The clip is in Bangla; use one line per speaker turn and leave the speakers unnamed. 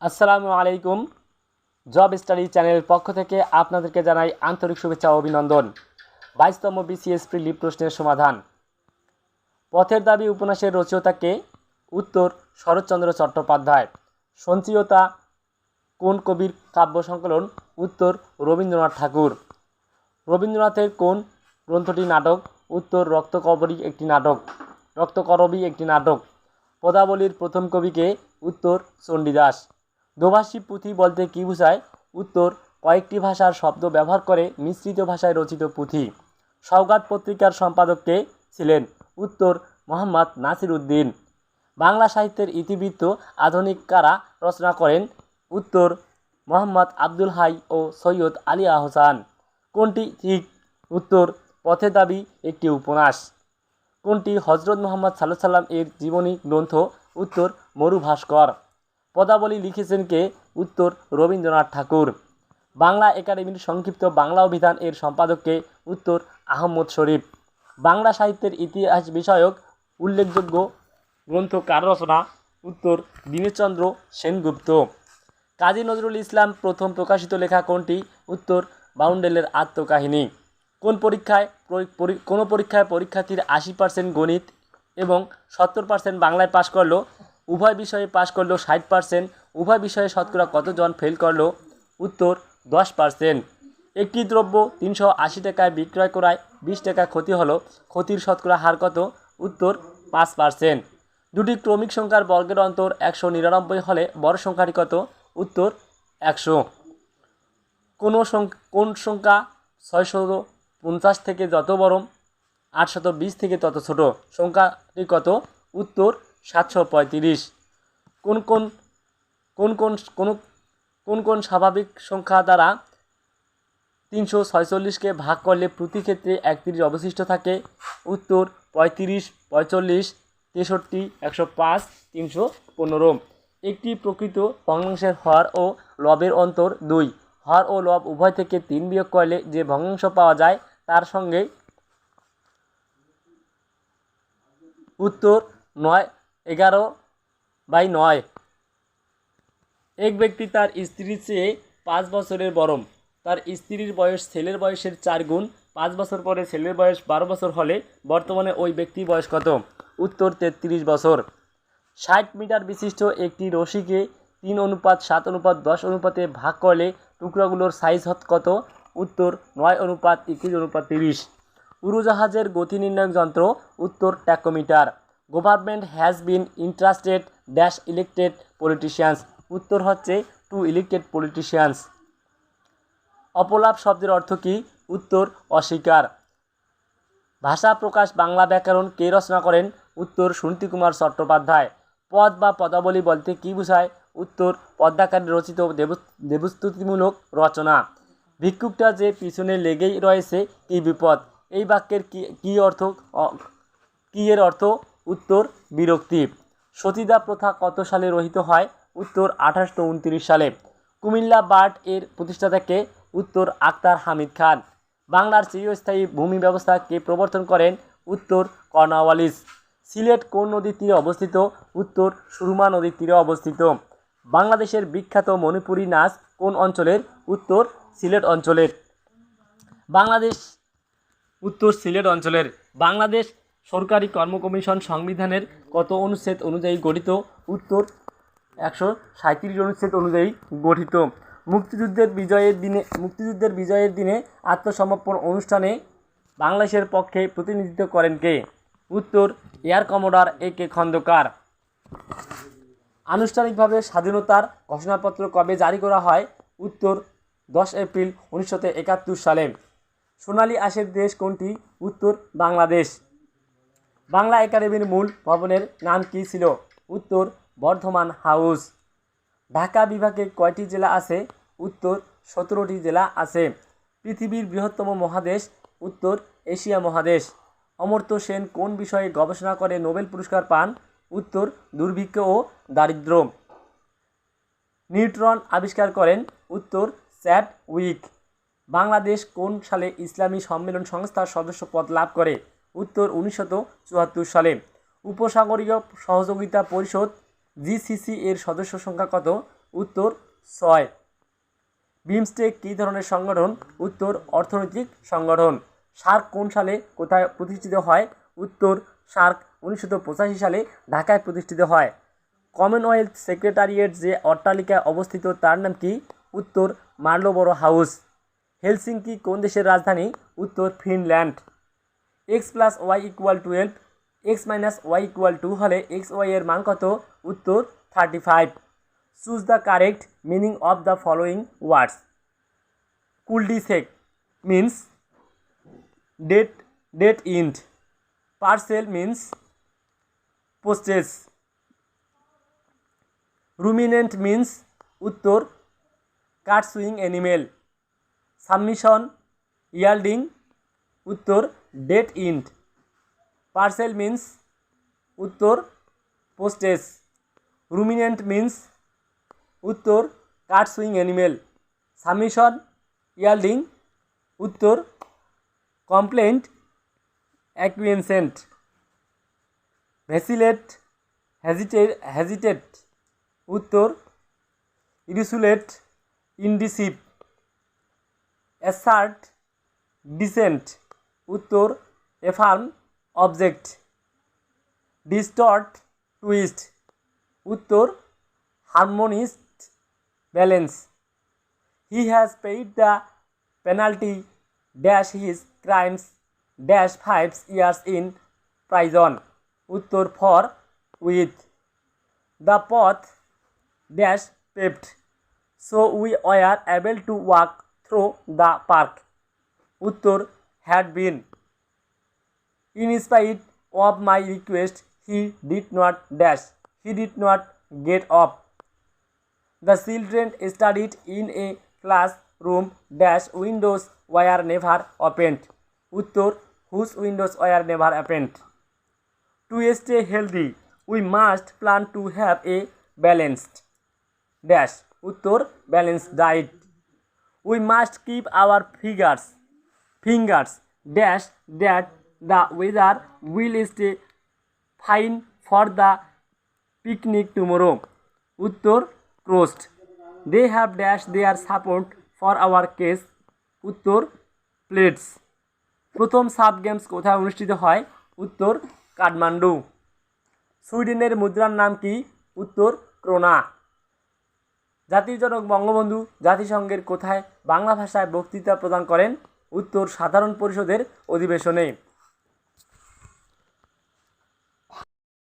আসসালামু আলাইকুম। জব স্টাডি চ্যানেলের পক্ষ থেকে আপনাদেরকে জানাই আন্তরিক শুভেচ্ছা ও অভিনন্দন। 22তম বিসিএস প্রিলি প্রশ্নের সমাধান। পথের দাবি উপন্যাসের রচয়িতাকে? উত্তর শরৎচন্দ্র চট্টোপাধ্যায়। সঞ্চয়িতা কোন কবির কাব্য সংকলন? উত্তর রবীন্দ্রনাথ ঠাকুর। রবীন্দ্রনাথের কোন গ্রন্থটি নাটক? উত্তর রক্তকরবী একটি নাটক। পদাবলীর প্রথম কবিকে? উত্তর চণ্ডীদাস। দোভাষী পুঁথি বলতে কী বোঝায়? উত্তর কয়েকটি ভাষার শব্দ ব্যবহার করে মিশ্রিত ভাষায় রচিত পুঁথি। সওগাত পত্রিকার সম্পাদক কে ছিলেন? উত্তর মোহাম্মদ নাসির উদ্দিন। বাংলা সাহিত্যের ইতিবৃত্ত আধুনিক কারা রচনা করেন? উত্তর মোহাম্মদ আব্দুল হাই ও সৈয়দ আলী আহসান। কোনটি ঠিক? উত্তর পথের দাবি একটি উপন্যাস। কোনটি হজরত মোহাম্মদ সাল্লাল্লাহু আলাইহি এর জীবনী গ্রন্থ? উত্তর মরুভাস্কর। পদাবলী লিখেছেন কে? উত্তর রবীন্দ্রনাথ ঠাকুর। বাংলা একাডেমির সংক্ষিপ্ত বাংলা অভিধান এর সম্পাদককে? উত্তর আহমদ শরীফ। বাংলা সাহিত্যের ইতিহাস বিষয়ক উল্লেখযোগ্য গ্রন্থ কার রচনা? উত্তর দীনেশচন্দ্র সেনগুপ্ত। কাজী নজরুল ইসলাম প্রথম প্রকাশিত লেখা কোনটি? উত্তর বাউন্ডেলের আত্মকাহিনী। কোনো পরীক্ষায় পরীক্ষার্থীর 80% গণিত এবং 70% বাংলায় পাশ করলো, উভয় বিষয়ে পাশ করলো 60%, উভয় বিষয়ে শতকরা কতজন ফেল করলো? উত্তর 10%। একটি দ্রব্য 380 টাকায় বিক্রয় করায় 20 টাকা ক্ষতি হলো, ক্ষতির শতকরা হার কত? উত্তর 5%। দুটি ক্রমিক সংখ্যার বর্গের অন্তর 199 হলে বড় সংখ্যাটি কত? উত্তর 100। কোন সংখ্যা 650 থেকে যত বড়, 820 থেকে তত ছোট? সংখ্যাটি কত? উত্তর 735। কোন কোন কোন কোন কোন কোন কোন স্বাভাবিক সংখ্যা দ্বারা 346কে ভাগ করলে প্রতি ক্ষেত্রে 31 অবশিষ্ট থাকে? উত্তর 35, 45, 63, 105, 315। একটি প্রকৃত ভগ্নাংশের হর ও লবের অন্তর 2। হর ও লব উভয় থেকে 3 বিয়োগ করলে যে ভগ্নাংশ পাওয়া যায় তার সঙ্গে? উত্তর 9/11/9। এক ব্যক্তি তার স্ত্রীর চেয়ে 5 বছরের বড়। তার স্ত্রীর বয়স ছেলের বয়সের 4 গুণ। 5 বছর পরে ছেলের বয়স 12 বছর হলে বর্তমানে ওই ব্যক্তির বয়স কত? উত্তর 33 বছর। 60 মিটার বিশিষ্ট একটি রশিকে 3:7:10 অনুপাতে ভাগ করলে টুকরাগুলোর সাইজ কত? উত্তর 9:21:30। উড়োজাহাজের গতি নির্ণায়ক যন্ত্র? উত্তর tachometer. Government has been interested dash elected politicians? উত্তর হচ্ছে টু ইলেক্টেড পলিটিশিয়ানস। অপলাপ শব্দের অর্থ কী? উত্তর অস্বীকার। ভাষা প্রকাশ বাংলা ব্যাকরণ কে রচনা করেন? উত্তর সুনীতিকুমার চট্টোপাধ্যায়। পদ বা পদাবলী বলতে কী বোঝায়? উত্তর পদ্মাকারে রচিত দেবস্তুতিমূলক রচনা। ভিক্ষুকটা যে পিছনে লেগেই রয়েছে কি বিপদ? এই বাক্যের কি এর অর্থ? উত্তর বিরক্তি। সতীদাহ প্রথা কত সালে রহিত হয়? উত্তর 1829 সালে। কুমিল্লা বার্ড এর প্রতিষ্ঠাতা কে? উত্তর আখতার হামিদ খান। বাংলার চিরস্থায়ী ভূমি ব্যবস্থা কে প্রবর্তন করেন? উত্তর কর্নওয়ালিস। সিলেট কোন নদীর তীরে অবস্থিত? উত্তর সুরমা নদীর তীরে অবস্থিত। বাংলাদেশের বিখ্যাত মণিপুরী নাচ কোন অঞ্চলের? উত্তর সিলেট অঞ্চলের। বাংলাদেশ সরকারি কর্ম কমিশন সংবিধানের কত অনুচ্ছেদ অনুযায়ী গঠিত? উত্তর 137 অনুচ্ছেদ অনুযায়ী গঠিত। মুক্তিযুদ্ধের বিজয়ের দিনে আত্মসমর্পণ অনুষ্ঠানে বাংলাদেশের পক্ষে প্রতিনিধিত্ব করেন কে? উত্তর এয়ার কমোডর A.K. খন্দকার। আনুষ্ঠানিকভাবে স্বাধীনতার ঘোষণাপত্র কবে জারি করা হয়? উত্তর 10 এপ্রিল 1971 সালে। সোনালী আঁশের দেশ কোনটি? উত্তর বাংলাদেশ। বাংলা একাডেমির মূল ভবনের নাম কী ছিল? উত্তর বর্ধমান হাউস। ঢাকা বিভাগে কয়টি জেলা আছে? উত্তর 17টি জেলা আছে। পৃথিবীর বৃহত্তম মহাদেশ? উত্তর এশিয়া মহাদেশ। অমর্ত্য সেন কোন বিষয়ে গবেষণা করে নোবেল পুরস্কার পান? উত্তর দুর্ভিক্ষ ও দারিদ্র্য। নিউট্রন আবিষ্কার করেন? উত্তর চ্যাডউইক। বাংলাদেশ কোন সালে ইসলামী সম্মেলন সংস্থার সদস্য পদ লাভ করে? উত্তর 1974 সালে। উপসাগরীয় সহযোগিতা পরিষদ GCC এর সদস্য সংখ্যা কত? উত্তর 6। বিমস্টেক কী ধরনের সংগঠন? উত্তর অর্থনৈতিক সংগঠন। সার্ক কোন সালে কোথায় প্রতিষ্ঠিত হয়? উত্তর সার্ক 1985 সালে ঢাকায় প্রতিষ্ঠিত হয়। কমনওয়েলথ সেক্রেটারিয়েট যে অট্টালিকায় অবস্থিত তার নাম কি? উত্তর মার্লবোরো হাউস। হেলসিঙ্কি কোন দেশের রাজধানী? উত্তর Finland. X plus Y equal 12, X minus Y equal 2 হলে এক্স ওয়াই এর মান কত? উত্তর 35। Choose the correct meaning of the following words. Cul de sac means dead end. Parcel means postage. Ruminant means উত্তর cud chewing animal. Submission yielding উত্তর ডেড ইন্ড। পার্সেল মিন্স উত্তর পোস্টেজ। রুমিনেন্ট মিন্স উত্তর cud chewing animal. Submission yielding উত্তর কমপ্লেন্ট অ্যাকুয়েন্সেন্ট। ভ্যাসিলেট হেজিটেট উত্তর ইরিসুলেট ইনডিসিভ। অ্যাসার্ট ডিসেন্ট উত্তর এফার্ম অবজেক্ট। ডিস্টর্ট টুইস্ট উত্তর harmonise balance. He has paid the penalty dash his crimes dash 5 years in prison উত্তর for with. The path dash paved so we were able to walk through the park উত্তর had been. In spite of my request he did not dash he did not get off. The children studied in a classroom dash windows were never opened উত্তর whose windows were never opened. To stay healthy we must plan to have a balanced dash উত্তর balanced diet. We must keep our fingers dash that the weather will stay fine for the picnic tomorrow উত্তর crossed. They have dashed their support for our case উত্তর plates. প্রথম সাব গেমস কোথায় অনুষ্ঠিত হয়? উত্তর কাঠমান্ডু। সুইডেনের মুদ্রার নাম কি? উত্তর ক্রোনা। জাতির জনক বঙ্গবন্ধু জাতিসংঘের কোথায় বাংলা ভাষায় বক্তৃতা প্রদান করেন? উত্তর সাধারণ পরিষদের অধিবেশনে।